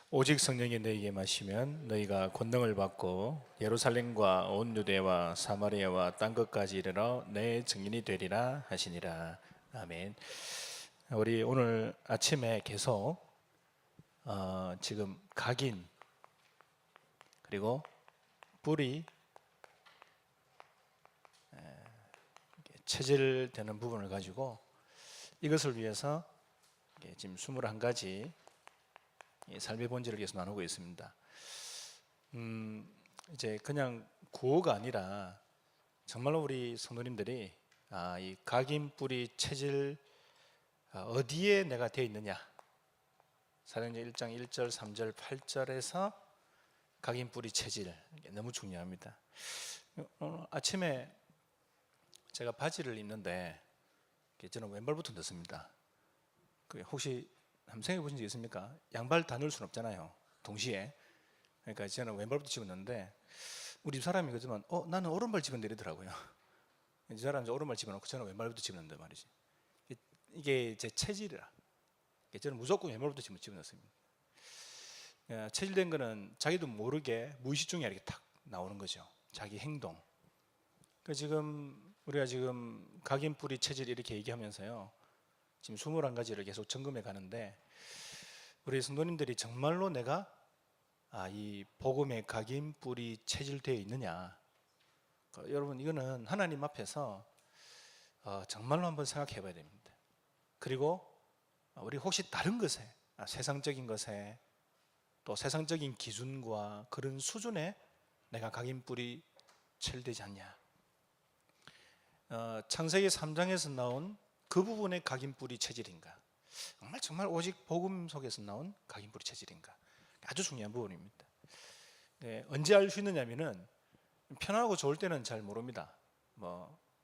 오직 성령이 너희에게 마시면 너희가 권능을 받고 예루살렘과 온 유대와 사마리아와 땅 끝까지 이르러 내 증인이 되리라 하시니라. 아멘. 우리 오늘 아침에 계속 지금 각인 그리고 뿌리 체질되는 부분을 가지고 이것을 위해서 지금 21가지 삶의 본질을 계속 나누고 있습니다. 이제 그냥 구호가 아니라 정말로 우리 성도님들이 이 각인 뿌리 체질 어디에 내가 되어 있느냐, 사도행전 1장 1절 3절 8절에서 각인 뿌리 체질 너무 중요합니다. 아침에 제가 바지를 입는데 저는 왼발부터 넣습니다. 혹시 한번 생각해 보신 적 있습니까? 양발 다 넣을 수는 없잖아요, 동시에. 그러니까 저는 왼발부터 집어넣는데 우리 집사람이 그러지만 나는 오른발 집어넣으더라고요. 이 사람은 오른발 집어넣고 저는 왼발부터 집어넣는단 말이지. 이게 제 체질이라. 저는 무조건 왼발부터 집어넣습니다. 체질된 거는 자기도 모르게 무의식 중에 이렇게 탁 나오는 거죠, 자기 행동. 지금 우리가 지금 각인 뿌리 체질 이렇게 얘기하면서요, 지금 21가지를 계속 점검해 가는데 우리 성도님들이 정말로 내가 이 복음의 각인 뿌리 체질되어 있느냐, 여러분 이거는 하나님 앞에서 정말로 한번 생각해 봐야 됩니다. 그리고 우리 혹시 다른 것에, 세상적인 것에, 또 세상적인 기준과 그런 수준에 내가 각인 뿌리 체질되지 않냐. 창세기 3장에서 나온 그 부분의 각인 뿌리 체질인가, 정말 오직 복음 속에서 나온 각인 뿌리 체질인가, 아주 중요한 부분입니다. 언제 알 수 있느냐면은 편하고 좋을 때는 잘 모릅니다.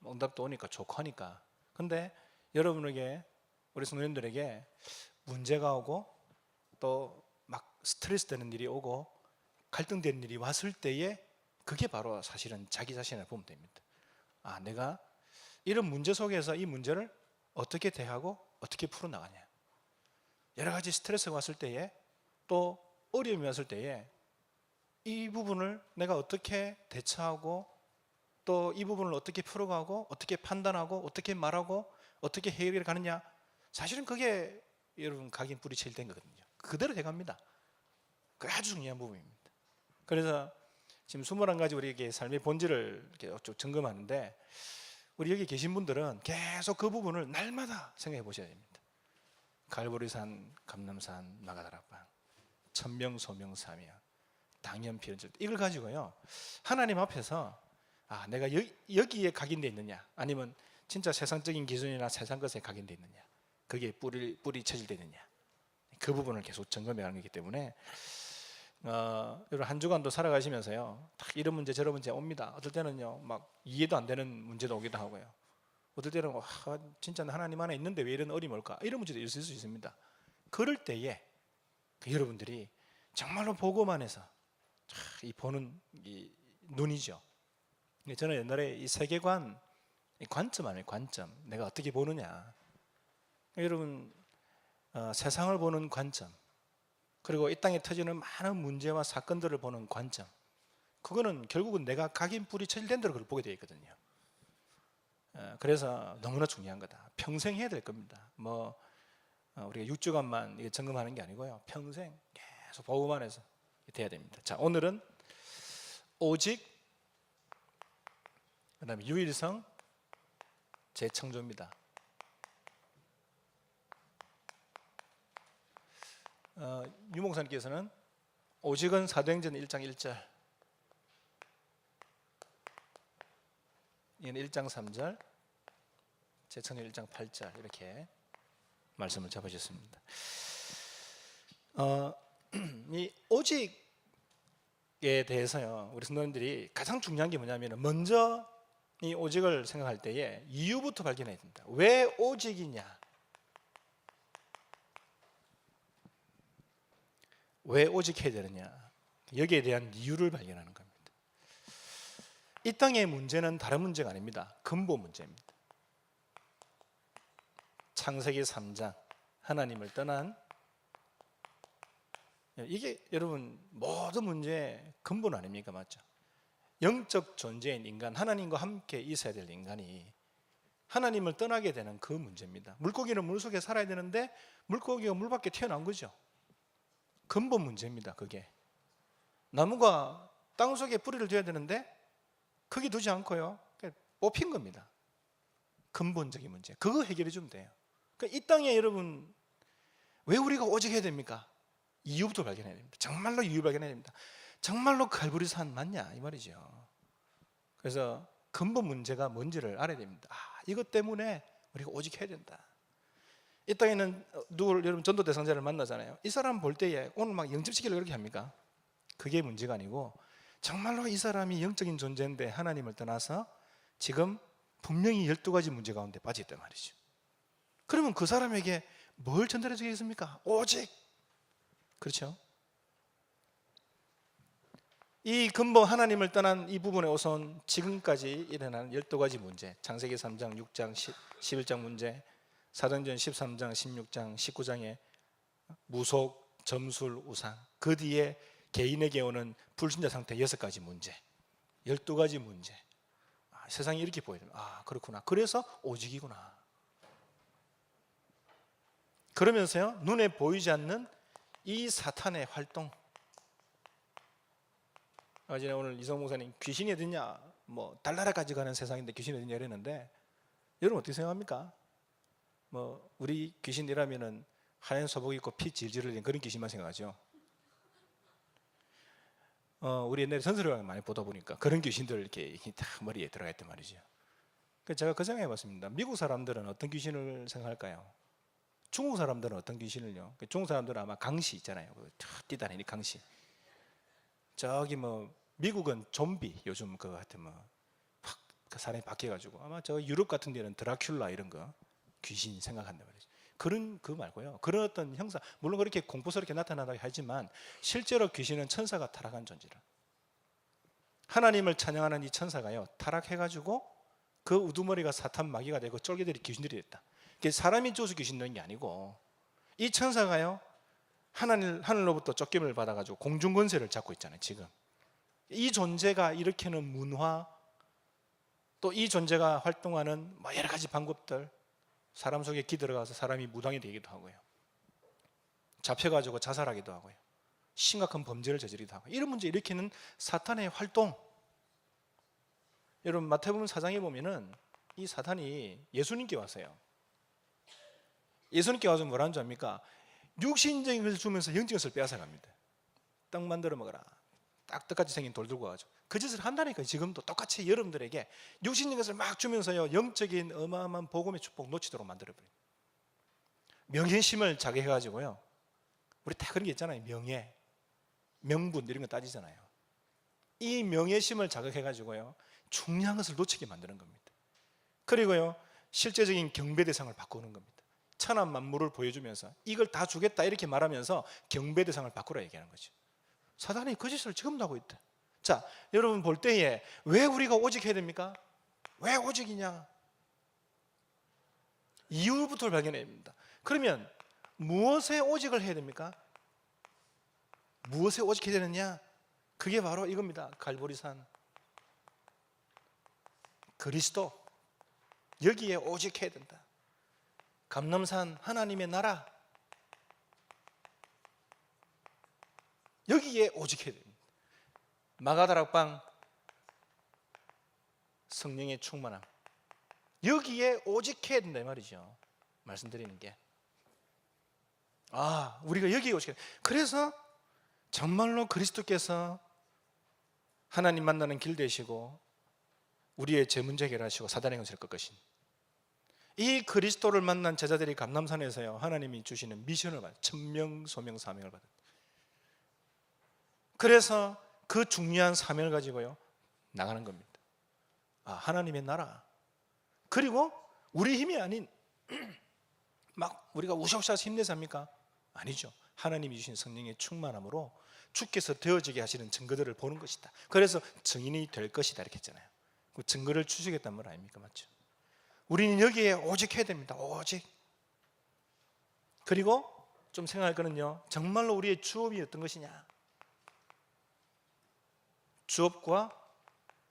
응답도 오니까 좋고 하니까. 근데 여러분에게, 우리 성도님들에게 문제가 오고 또 막 스트레스 되는 일이 오고 갈등되는 일이 왔을 때에 그게 바로 사실은 자기 자신을 보면 됩니다. 내가 이런 문제 속에서 이 문제를 어떻게 대하고 어떻게 풀어나가냐. 여러 가지 스트레스가 왔을 때에, 또 어려움이 왔을 때에 이 부분을 내가 어떻게 대처하고 또 이 부분을 어떻게 풀어가고 어떻게 판단하고 어떻게 말하고 어떻게 해결해 가느냐. 사실은 그게 여러분 각인 뿌리 체질된 거거든요. 그대로 돼갑니다. 그게 아주 중요한 부분입니다. 그래서 지금 21가지 우리에게 삶의 본질을 이렇게 쭉 점검하는데, 우리 여기 계신 분들은 계속 그 부분을 날마다 생각해 보셔야 됩니다. 갈보리산, 감람산, 마가다락방, 천명, 소명, 사명, 당연, 비연절, 이걸 가지고요 하나님 앞에서 내가 여기에 각인되어 있느냐, 아니면 진짜 세상적인 기준이나 세상 것에 각인되어 있느냐, 그게 뿌리 체질되어 있느냐, 그 부분을 계속 점검해 가는 거기 때문에 여러분 한 주간도 살아가시면서요 딱 이런 문제 저런 문제 옵니다. 어떨 때는요 막 이해도 안 되는 문제도 오기도 하고요, 어떨 때는 진짜 하나님 안에 있는데 왜 이런 어려움이 올까, 이런 문제도 있을 수 있습니다. 그럴 때에 여러분들이 정말로 복음 안에서 이 보는 이 눈이죠. 저는 옛날에 이 세계관, 이 관점 아니에요, 관점. 내가 어떻게 보느냐. 여러분 세상을 보는 관점, 그리고 이 땅에 터지는 많은 문제와 사건들을 보는 관점, 그거는 결국은 내가 각인 뿌리 체질된 대로 그걸 보게 되어 있거든요. 그래서 너무나 중요한 거다. 평생 해야 될 겁니다. 우리가 6주간만 점검하는 게 아니고요, 평생 계속 복음 안에서 돼야 됩니다. 자, 오늘은 오직, 그 다음에 유일성, 재창조입니다. 유목사님께서는 오직은 사도행전 1장 1절, 이건 1장 3절, 재창조 1장 8절 이렇게 말씀을 잡으셨습니다. 이 오직에 대해서요 우리 성도님들이 가장 중요한 게 뭐냐면, 먼저 이 오직을 생각할 때에 이유부터 발견해야 된다. 왜 오직이냐, 왜 오직해야 되느냐, 여기에 대한 이유를 발견하는 겁니다. 이 땅의 문제는 다른 문제가 아닙니다. 근본 문제입니다. 창세기 3장, 하나님을 떠난 이게 여러분 모든 문제의 근본 아닙니까? 맞죠? 영적 존재인 인간, 하나님과 함께 있어야 될 인간이 하나님을 떠나게 되는 그 문제입니다. 물고기는 물속에 살아야 되는데 물고기가 물 밖에 튀어나온 거죠. 근본 문제입니다. 그게 나무가 땅속에 뿌리를 둬야 되는데 거기 두지 않고요, 뽑힌 겁니다. 근본적인 문제, 그거 해결해 주면 돼요. 그러니까 이 땅에 여러분 왜 우리가 오직 해야 됩니까? 이유부터 발견해야 됩니다. 정말로 이유 발견해야 됩니다. 정말로 갈보리산 맞냐 이 말이죠. 그래서 근본 문제가 뭔지를 알아야 됩니다. 이것 때문에 우리가 오직 해야 된다. 이 땅에는 누구를, 여러분 전도 대상자를 만나잖아요. 이 사람 볼 때에 오늘 막 영접시키려고 그렇게 합니까? 그게 문제가 아니고 정말로 이 사람이 영적인 존재인데 하나님을 떠나서 지금 분명히 12가지 문제 가운데 빠져있단 말이죠. 그러면 그 사람에게 뭘 전달해 주겠습니까? 오직, 그렇죠? 이 근본 하나님을 떠난 이 부분에 우선 지금까지 일어난 12가지 문제, 창세기 3장, 6장, 11장 문제, 사도행전 13장, 16장, 19장의 무속, 점술, 우상, 그 뒤에 개인에게 오는 불신자 상태 6가지 문제, 12가지 문제. 세상이 이렇게 보여요. 그렇구나. 그래서 오직이구나. 그러면서요, 눈에 보이지 않는 이 사탄의 활동. 어제 오늘 이성 목사님 귀신이 어딨냐, 뭐 달나라까지 가는 세상인데 귀신이 어딨냐 이랬는데, 여러분 어떻게 생각합니까? 뭐 우리 귀신이라면은 하얀 소복 입고 피 질질 흘리는 그런 귀신만 생각하죠. 우리 옛날에 전설을 많이 보다 보니까 그런 귀신들 이렇게 딱 머리에 들어가 있단 말이죠. 그래서 제가 그 생각해 봤습니다. 미국 사람들은 어떤 귀신을 생각할까요? 중국 사람들은 어떤 귀신을요? 중국 사람들은 아마 강시 있잖아요. 뛰다니는 강시. 저기 뭐 미국은 좀비, 요즘 그거 같은 확 그 사람이 바뀌어가지고 아마 저 유럽 같은 데는 드라큘라 이런 거 귀신 생각한단 말이죠. 그런 그 말고요. 그런 어떤 형사, 물론 그렇게 공포스럽게 나타나다고 하지만 실제로 귀신은 천사가 타락한 존재라. 하나님을 찬양하는 이 천사가요, 타락해가지고 그 우두머리가 사탄 마귀가 되고 쫄개들이 귀신들이 됐다. 사람이 줘서 귀신 된 게 아니고 이 천사가요, 하늘로부터 쫓김을 받아가지고 공중 권세를 잡고 있잖아요. 지금 이 존재가 일으키는 문화, 또 이 존재가 활동하는 뭐 여러 가지 방법들, 사람 속에 기들어가서 사람이 무당이 되기도 하고요, 잡혀가지고 자살하기도 하고요, 심각한 범죄를 저지르기도 하고, 이런 문제 일으키는 사탄의 활동. 여러분 마태복음 4장에 보면은 이 사탄이 예수님께 왔어요. 예수님께 와서 뭐라는 줄 압니까? 육신적인 것을 주면서 영적인 것을 빼앗아갑니다. 떡 만들어 먹어라, 딱 떡같이 생긴 돌 들고 와가지고 그 짓을 한다니까요. 지금도 똑같이 여러분들에게 육신적인 것을 막 주면서요, 영적인 어마어마한 복음의 축복 놓치도록 만들어버려요. 명예심을 자극해가지고요, 우리 다 그런 게 있잖아요. 명예, 명분 이런 거 따지잖아요. 이 명예심을 자극해가지고요, 중요한 것을 놓치게 만드는 겁니다. 그리고요, 실제적인 경배 대상을 바꾸는 겁니다. 천한 만물을 보여주면서 이걸 다 주겠다 이렇게 말하면서 경배 대상을 바꾸라 얘기하는 거죠. 사단이 그 짓을 지금도 하고 있다. 자, 여러분 볼 때에 왜 우리가 오직 해야 됩니까? 왜 오직이냐? 이유부터 발견해야 됩니다. 그러면 무엇에 오직을 해야 됩니까? 무엇에 오직해야 되느냐? 그게 바로 이겁니다. 갈보리산, 그리스도, 여기에 오직해야 된다. 감람산, 하나님의 나라, 여기에 오직해야 됩니다. 마가다락방, 성령의 충만함, 여기에 오직해야 된다 이 말이죠. 말씀드리는 게, 우리가 여기에 오직해야 된다. 그래서 정말로 그리스도께서 하나님 만나는 길 되시고 우리의 제 문제 해결하시고 사단의 권세를 꺾으신 이 그리스도를 만난 제자들이 감람산에서요, 하나님이 주시는 미션을 받아요. 천명, 소명, 사명을 받아요. 그래서 그 중요한 사명을 가지고요 나가는 겁니다. 하나님의 나라, 그리고 우리 힘이 아닌 막 우리가 우셔우셔 힘내서 합니까? 아니죠. 하나님이 주신 성령의 충만함으로 주께서 되어지게 하시는 증거들을 보는 것이다. 그래서 증인이 될 것이다 이렇게 했잖아요. 그 증거를 주시겠다는 말 아닙니까? 맞죠? 우리는 여기에 오직 해야 됩니다. 오직. 그리고 좀 생각할 거는요, 정말로 우리의 주업이 어떤 것이냐? 주업과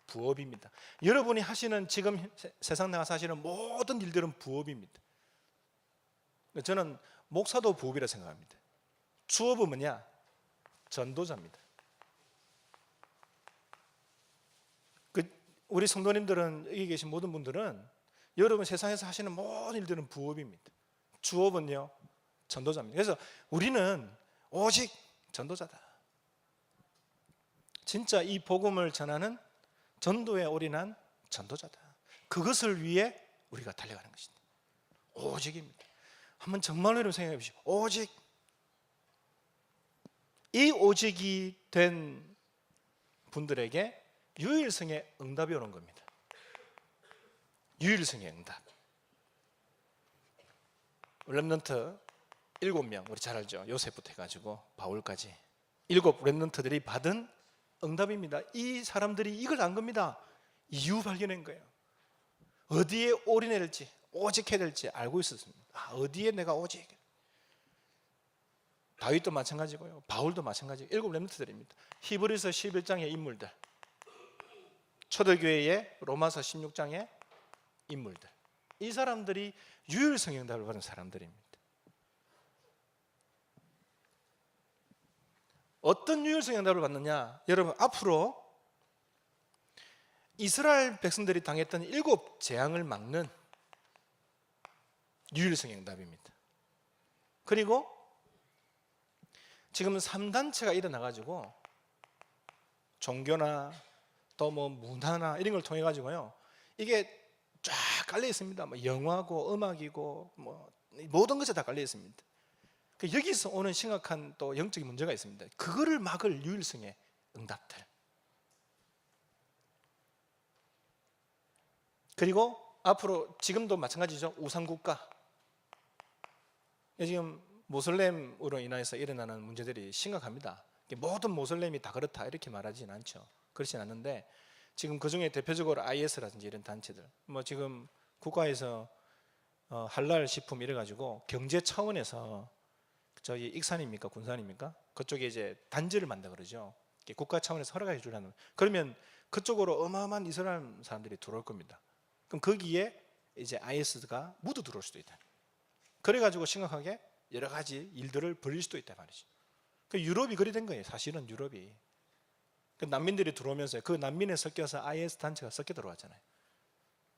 부업입니다. 여러분이 하시는 지금 세상 나가서 하시는 모든 일들은 부업입니다. 저는 목사도 부업이라 생각합니다. 주업은 뭐냐? 전도자입니다. 우리 성도님들은, 여기 계신 모든 분들은 여러분 세상에서 하시는 모든 일들은 부업입니다. 주업은요, 전도자입니다. 그래서 우리는 오직 전도자다. 진짜 이 복음을 전하는 전도에 올인한 전도자다. 그것을 위해 우리가 달려가는 것입니다. 오직입니다. 한번 정말로 여러분 생각해 보십시오. 오직. 이 오직이 된 분들에게 유일성의 응답이 오는 겁니다. 유일성의 응답. 렘넌트 7명, 우리 잘 알죠? 요셉부터 해가지고 바울까지 7 렘넌트들이 받은 응답입니다. 이 사람들이 이걸 안 겁니다. 이유 발견한 거예요. 어디에 올인해야 될지, 오직해야 될지 알고 있었습니다. 어디에 내가 오직. 다윗도 마찬가지고요, 바울도 마찬가지. 7 렘넌트들입니다. 히브리서 11장의 인물들, 초대교회의 로마서 16장의 인물들, 이 사람들이 유일성의 응답을 받은 사람들입니다. 어떤 유일성의 응답을 받느냐? 여러분, 앞으로 이스라엘 백성들이 당했던 7 재앙을 막는 유일성의 응답입니다. 그리고 지금 3단체가 일어나가지고 종교나 또 뭐 문화나 이런 걸 통해 가지고요, 이게 쫙 깔려 있습니다. 뭐 영화고 음악이고 뭐 모든 것이 다 깔려 있습니다. 여기서 오는 심각한 또 영적인 문제가 있습니다. 그거를 막을 유일성의 응답들. 그리고 앞으로 지금도 마찬가지죠. 우상국가. 지금 모슬렘으로 인해서 일어나는 문제들이 심각합니다. 모든 모슬렘이 다 그렇다 이렇게 말하지는 않죠. 그렇진 않는데, 지금 그중에 대표적으로 IS라든지 이런 단체들, 뭐 지금 국가에서 할랄 식품 이래 가지고 경제 차원에서, 저기 익산입니까 군산입니까? 그쪽에 이제 단지를 만다 그러죠. 국가 차원에서 허락해 주라는. 그러면 그쪽으로 어마어마한 이스라엘 사람들이 들어올 겁니다. 그럼 거기에 이제 IS가 모두 들어올 수도 있다. 그래 가지고 심각하게 여러 가지 일들을 벌일 수도 있다 말이죠. 유럽이 그리 된 거예요. 사실은 유럽이. 난민들이 들어오면서 그 난민에 섞여서 IS 단체가 섞여 들어왔잖아요.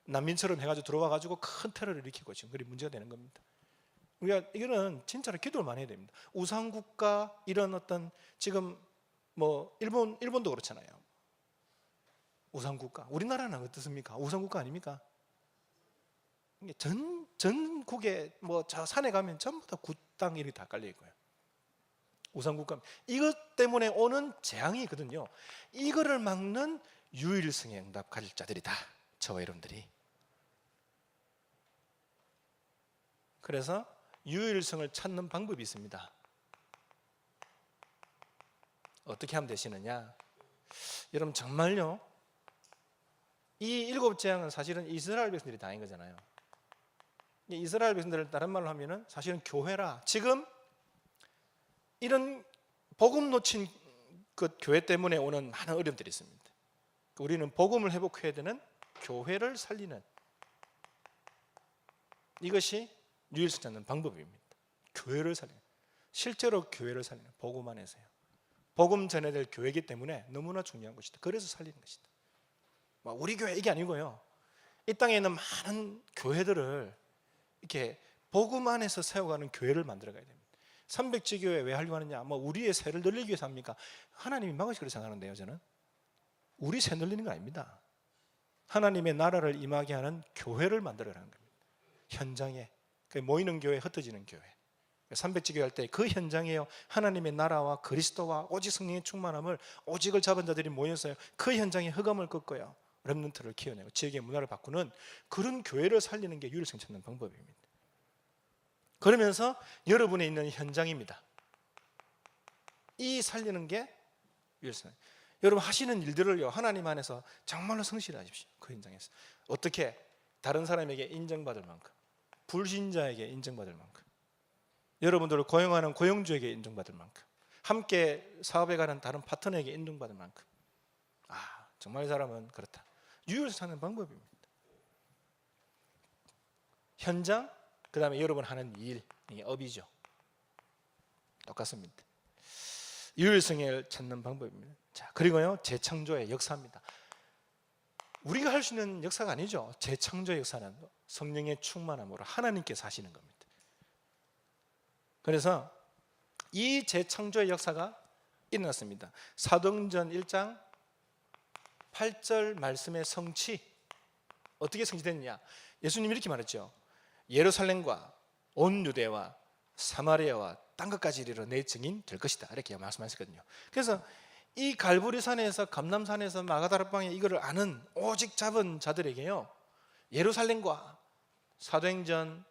난민처럼 해가지고 들어와 가지고 큰 테러를 일으키고 지금 그리 문제가 되는 겁니다. 우리가 이거는 진짜로 기도를 많이 해야 됩니다. 우상국가 이런 어떤, 지금 뭐 일본도 그렇잖아요. 우상국가. 우리나라는 어떻습니까? 우상국가 아닙니까? 전국에 뭐 저 산에 가면 전부 다 굿땅 이렇게 다 깔려 있고요. 우상국가. 이것 때문에 오는 재앙이거든요. 이거를 막는 유일성의 응답 가질 자들이다, 저와 여러분들이. 그래서 유일성을 찾는 방법이 있습니다. 어떻게 하면 되시느냐? 여러분, 정말요, 이 7 재앙은 사실은 이스라엘 백성들이 당한 거잖아요. 이스라엘 백성들을 다른 말로 하면은 사실은 교회라. 지금 이런 복음 놓친 그 교회 때문에 오는 많은 어려움들이 있습니다. 우리는 복음을 회복해야 되는 교회를 살리는, 이것이 유일성 찾는 방법입니다. 교회를 살리는, 실제로 교회를 살리는, 복음 안에서요. 복음 전해야 될 교회이기 때문에 너무나 중요한 것이다. 그래서 살리는 것이다. 우리 교회 이게 아니고요, 이 땅에 있는 많은 교회들을 이렇게 복음 안에서 세워가는 교회를 만들어가야 됩니다. 300지교회 왜 하려고 하느냐? 뭐 우리의 세를 늘리기 위해서 합니까? 하나님이 막으시 그렇게 생각하는데요. 저는 우리 세 늘리는 거 아닙니다. 하나님의 나라를 임하게 하는 교회를 만들어가는 겁니다. 현장에 모이는 교회, 흩어지는 교회. 300지교회 할 때 그 현장에요, 하나님의 나라와 그리스도와 오직 성령의 충만함을, 오직을 잡은 자들이 모여서요, 그 현장에 흑암을 꺾고요, 렘넌트를 키워내고 지역의 문화를 바꾸는 그런 교회를 살리는 게 유일성 찾는 방법입니다. 그러면서 여러분에 있는 현장입니다. 이 살리는 게 유일성. 여러분 하시는 일들을요, 하나님 안에서 정말로 성실하십시오. 그 현장에서 어떻게 다른 사람에게 인정받을 만큼, 불신자에게 인정받을 만큼. 여러분들을 고용하는 고용주에게 인정받을 만큼, 함께 사업에 가는 다른 파트너에게 인정받을 만큼, 정말 이 사람은 그렇다. 유율을 찾는 방법입니다. 현장, 그 다음에 여러분 하는 일, 이게 업이죠. 똑같습니다. 유일성을 찾는 방법입니다. 자, 그리고요, 재창조의 역사입니다. 우리가 할 수 있는 역사가 아니죠. 재창조의 역사는 성령의 충만함으로 하나님께서 하시는 겁니다. 그래서 이 재창조의 역사가 일어났습니다. 사도행전 1장 8절 말씀의 성취, 어떻게 성취됐느냐? 예수님이 이렇게 말했죠. 예루살렘과 온 유대와 사마리아와 땅 끝까지 이르러 내 증인 될 것이다, 이렇게 말씀하셨거든요. 그래서 이 갈보리산에서, 감람산에서, 마가다락방에 이거를 아는 오직 잡은 자들에게요, 예루살렘과 사도행전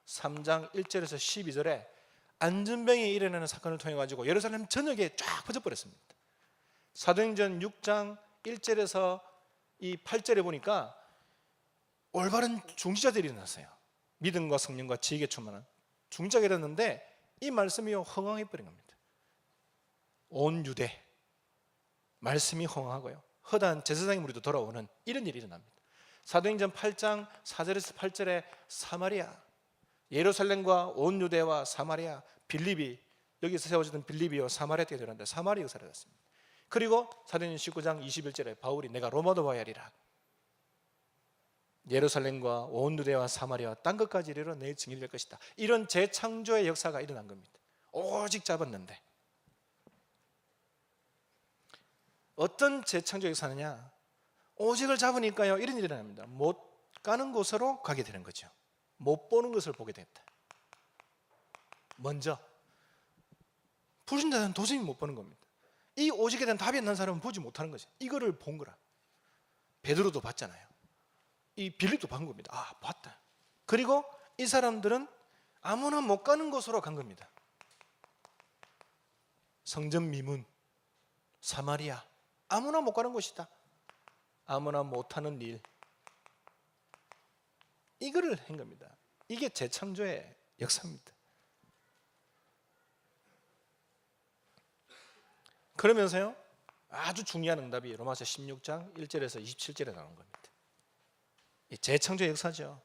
3장 1절에서 12절에 안전병이 일어나는 사건을 통해 가지고 예루살렘 전역에 쫙 퍼져버렸습니다. 사도행전 6장 1절에서 이 8절에 보니까 올바른 중지자들이 일어났어요. 믿음과 성령과 지혜에 충만한 중지자가 일어났는데, 이 말씀이 흥황해버린 겁니다. 온 유대 말씀이 흥황하고요, 허다한 제사장의 무리도 돌아오는 이런 일이 일어납니다. 사도행전 8장 4절에서 8절에 사마리아, 예루살렘과 온 유대와 사마리아, 빌립이, 여기서 세워지던 빌립이요 사마리아 때가 되는데 사마리아 역사를 했습니다. 그리고 사도행전 19장 21절에 바울이 내가 로마도 와야 하리라, 예루살렘과 온 유대와 사마리아 땅 끝까지 이르러 내 증인이 될 것이다. 이런 재창조의 역사가 일어난 겁니다. 오직 잡았는데, 어떤 재창조 역사느냐? 오직을 잡으니까요, 이런 일이 일어납니다. 못 가는 곳으로 가게 되는 거죠. 못 보는 것을 보게 됐다. 먼저 불신자는 도저히 못 보는 겁니다. 이 오직에 대한 답이 안 난 사람은 보지 못하는 거죠. 이거를 본 거라. 베드로도 봤잖아요. 이 빌립도 본 겁니다. 봤다. 그리고 이 사람들은 아무나 못 가는 곳으로 간 겁니다. 성전 미문, 사마리아, 아무나 못 가는 곳이다. 아무나 못하는 일, 이거를 한 겁니다. 이게 재창조의 역사입니다. 그러면서요, 아주 중요한 응답이 로마서 16장 1절에서 27절에 나오는 겁니다. 이 재창조의 역사죠.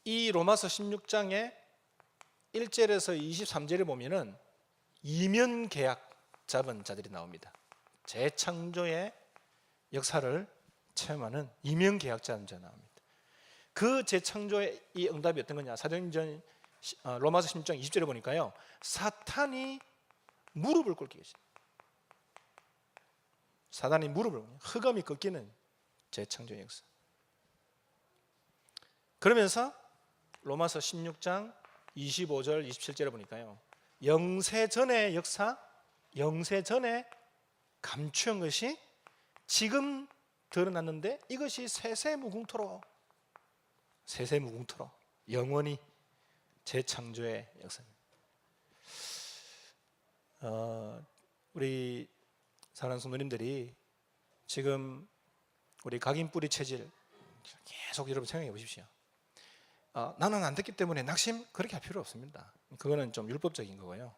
이 로마서 16장의 1절에서 23절에 보면은 이면 계약 잡은 자들이 나옵니다. 재창조의 역사를 체험하는 이면 계약 잡은 자 나옵니다. 그 재창조의 이 응답이 어떤 거냐? 사도행전 로마서 16장 20절에 보니까요, 사탄이 무릎을 꿇게 계십니다. 사탄이 무릎을 꿇는, 흑암이 꺾이는 재창조의 역사. 그러면서 로마서 16장 25절 27절에 보니까요, 영세 전의 역사, 영세 전에 감추한 것이 지금 드러났는데 이것이 세세무궁토록 영원히 재창조의 역사입니다. 우리 사랑하는 성도님들이 지금 우리 각인뿌리 체질 계속 여러분 생각해 보십시오. 나는 안 됐기 때문에 낙심, 그렇게 할 필요 없습니다. 그거는 좀 율법적인 거고요.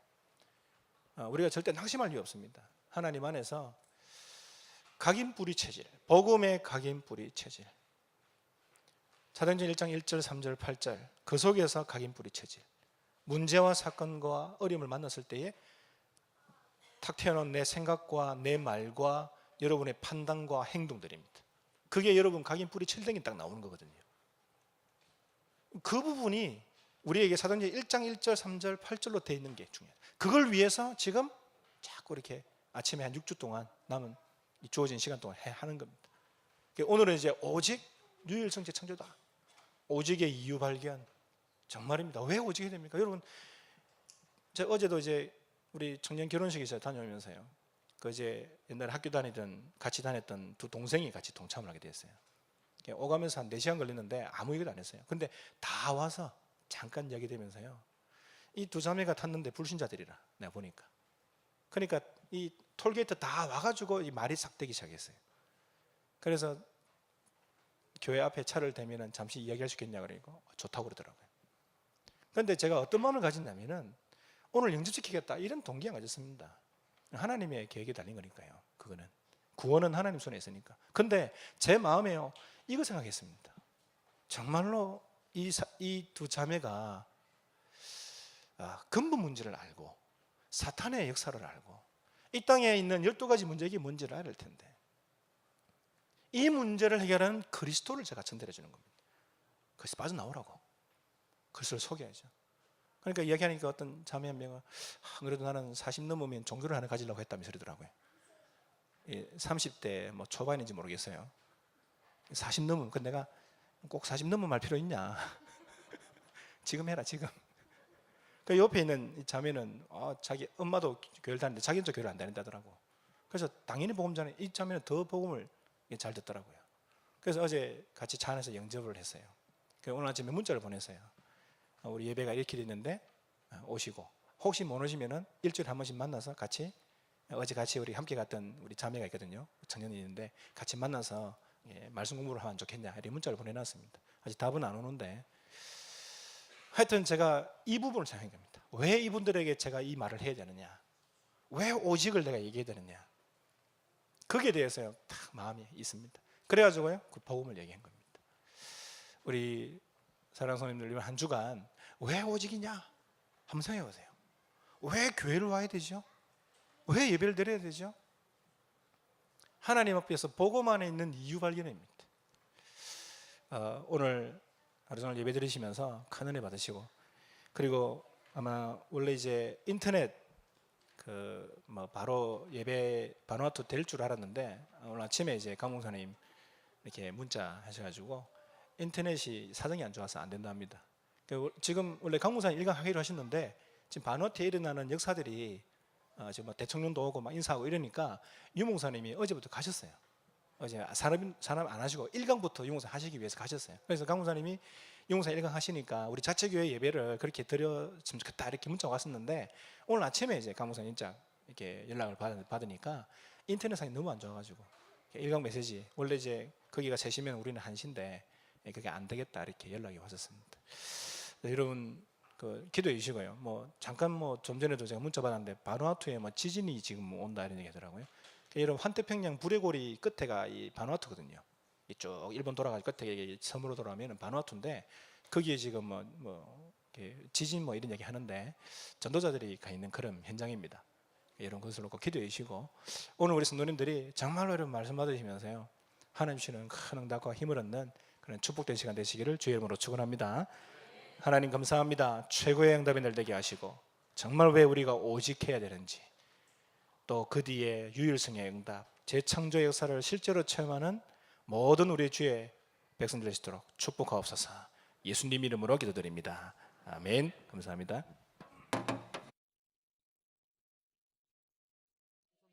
우리가 절대 낙심할 이유 없습니다. 하나님 안에서 각인뿌리 체질, 복음의 각인뿌리 체질, 사도행전 1장 1절 3절 8절, 그 속에서 각인뿌리 체질, 문제와 사건과 어려움을 만났을 때에 탁 튀어나온 내 생각과 내 말과 여러분의 판단과 행동들입니다. 그게 여러분 각인뿌리 체질이 딱 나오는 거거든요. 그 부분이 우리에게 사도행전 1장 1절 3절 8절로 되어 있는 게 중요해요. 그걸 위해서 지금 자꾸 이렇게 아침에 한 6주 동안 남은 주어진 시간 동안 하는 겁니다. 오늘은 이제 오직 유일성 재창조다, 오직의 이유 발견. 정말입니다. 왜 오직 해야 됩니까? 여러분, 제가 어제도 이제 우리 청년 결혼식에서 다녀오면서요, 그 이제 옛날에 학교 다니던 같이 다녔던 두 동생이 같이 동참을 하게 됐어요. 오가면서 한 4시간 걸렸는데 아무 얘기도 안 했어요. 근데 다 와서 잠깐 이야기되면서요, 이 두 자매가 탔는데 불신자들이라 내가 보니까. 그러니까 이 톨게이트 다 와가지고 이 말이 싹 되기 시작했어요. 그래서 교회 앞에 차를 대면은 잠시 이야기할 수 있겠냐 그러고 좋다고 그러더라고요. 그런데 제가 어떤 마음을 가졌냐면은 오늘 영접시키겠다 이런 동기 안 가졌습니다. 하나님의 계획에 달린 거니까요. 그거는 구원은 하나님 손에 있으니까. 근데 제 마음에요 이거 생각했습니다. 정말로 이 두 자매가 근본 문제를 알고 사탄의 역사를 알고 이 땅에 있는 12가지 문제 이게 뭔지를 알을 텐데 이 문제를 해결하는 그리스도를 제가 전달해 주는 겁니다. 그래서 빠져나오라고 그리스도를 소개하죠. 그러니까 이야기하니까 어떤 자매 한 명은 그래도 나는 40 넘으면 종교를 하나 가지려고 했다며 소리더라고요. 30대 뭐 초반인지 모르겠어요. 40 넘으면 근데 내가 꼭 40 넘으면 말 필요 있냐. 지금 해라 지금. 그 옆에 있는 이 자매는 자기 엄마도 교회를 다니는데 자기는 또 교회를 안 다닌다더라고. 그래서 당연히 복음 전에 이 자매는 더 복음을 잘 듣더라고요. 그래서 어제 같이 차 안에서 영접을 했어요. 오늘 아침에 문자를 보냈어요. 우리 예배가 이렇게 됐는데 오시고 혹시 못 오시면은 일주일에 한 번씩 만나서 같이 어제 같이 우리 함께 갔던 우리 자매가 있거든요. 청년이 있는데 같이 만나서 말씀 공부를 하면 좋겠냐 이렇게 문자를 보내놨습니다. 아직 답은 안 오는데 하여튼 제가 이 부분을 생각한 겁니다. 왜 이분들에게 제가 이 말을 해야 되느냐, 왜 오직을 내가 얘기해야 되느냐, 거기에 대해서요 딱 마음이 있습니다. 그래가지고요 그 복음을 얘기한 겁니다. 우리 사랑하는 성도님들 한 주간 왜 오직이냐 한번 생각해 보세요. 왜 교회를 와야 되죠? 왜 예배를 드려야 되죠? 하나님 앞에서 복음 안에 있는 이유 발견입니다. 오늘 하루 종일 예배 드리시면서 큰 은혜 받으시고, 그리고 아마 원래 이제 인터넷 바로 예배 바누아투 될 줄 알았는데 오늘 아침에 이제 강목사님 이렇게 문자 하셔가지고 인터넷이 사정이 안 좋아서 안 된답니다. 지금 원래 강목사님 일강하기로 하셨는데 지금 바누아투에 일어나는 역사들이 지금 대통령도 오고 막 인사하고 이러니까 유목사님이 어제부터 가셨어요. 어제 사람 안 하시고 1강부터 유목사 하시기 위해서 가셨어요. 그래서 강목사님이 유목사 1강 하시니까 우리 자체교회 예배를 그렇게 드렸으면 좋겠다 이렇게 문자가 왔었는데 오늘 아침에 이제 강목사님 인자 이렇게 연락을 받으니까 인터넷상이 너무 안 좋아가지고 1강 메시지 원래 이제 거기가 3시면 우리는 1시인데 그게 안 되겠다 이렇게 연락이 왔었습니다. 여러분 기도해 주시고요. 잠깐 좀 전에도 제가 문자 받았는데 바누아투에 지진이 지금 온다 이런 얘기 하더라고요. 여러분 환태평양 불의고리 끝에가 이 바누아투거든요. 이쪽 일본 돌아가지고 끝에 섬으로 돌아오면 바누아투인데 거기에 지금 지진 이런 얘기 하는데 전도자들이 가 있는 그런 현장입니다. 이런 것을 놓고 기도해 주시고 오늘 우리 성도님들이 정말로 여러분 말씀 받으시면서요 하나님 주시는 큰 응답과 힘을 얻는 그런 축복된 시간 되시기를 주의 이름으로 축원합니다. 하나님 감사합니다. 최고의 응답이 늘 되게 하시고 정말 왜 우리가 오직해야 되는지 또 그 뒤에 유일성의 응답 재창조의 역사를 실제로 체험하는 모든 우리 주의 백성들 되시도록 축복하옵소서. 예수님 이름으로 기도드립니다. 아멘. 감사합니다.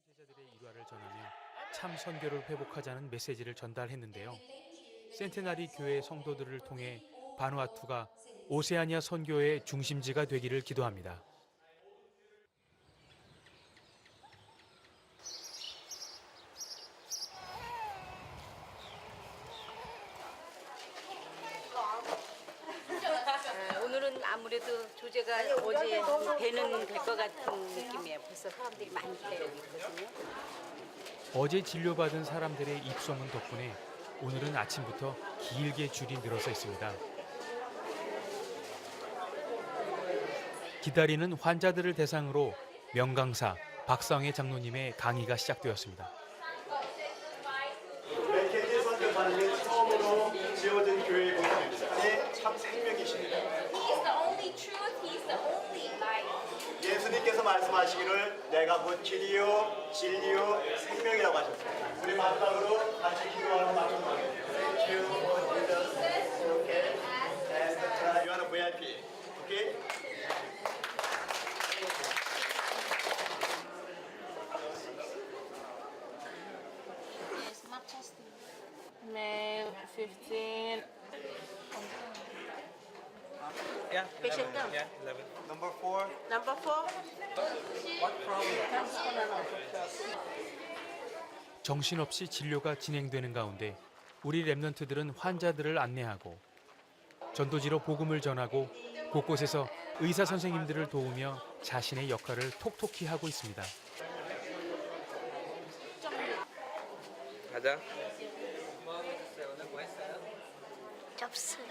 제자들의 일화를 전하며 참 선교를 회복하자는 메시지를 전달했는데요. 센테나리 교회 성도들을 통해 바누아투가 오세아니아 선교의 중심지가 되기를 기도합니다. 오늘은 아무래도 조제가 어제 배는 될 것 같은 느낌이에요. 벌써 사람들이 많이 기다리고 있거든요. 어제 진료받은 사람들의 입소문 덕분에 오늘은 아침부터 길게 줄이 늘어서 있습니다. 기다리는 환자들을 대상으로 명강사 박상회 장로님의 강의가 시작되었습니다. 맥켄지 선교사님이 처음으로 지어진 교회의 공동체 참 생명이십니다. He's the only truth. He's the only life. 예수님께서 말씀하시기를 내가 곧 길이요 진리요 생명이라고 하셨습니다. 우리 마지막으로 같이 기도하는 마지막 Thank you for Jesus. Okay. And you are a VIP. Okay. Yes, map testing. May 15. Patient down. Number 4. Number 4. 정신없이 진료가 진행되는 가운데 우리 랩런트들은 환자들을 안내하고 전도지로 복음을 전하고 곳곳에서 의사 선생님들을 도우며 자신의 역할을 톡톡히 하고 있습니다. 가자. 접수.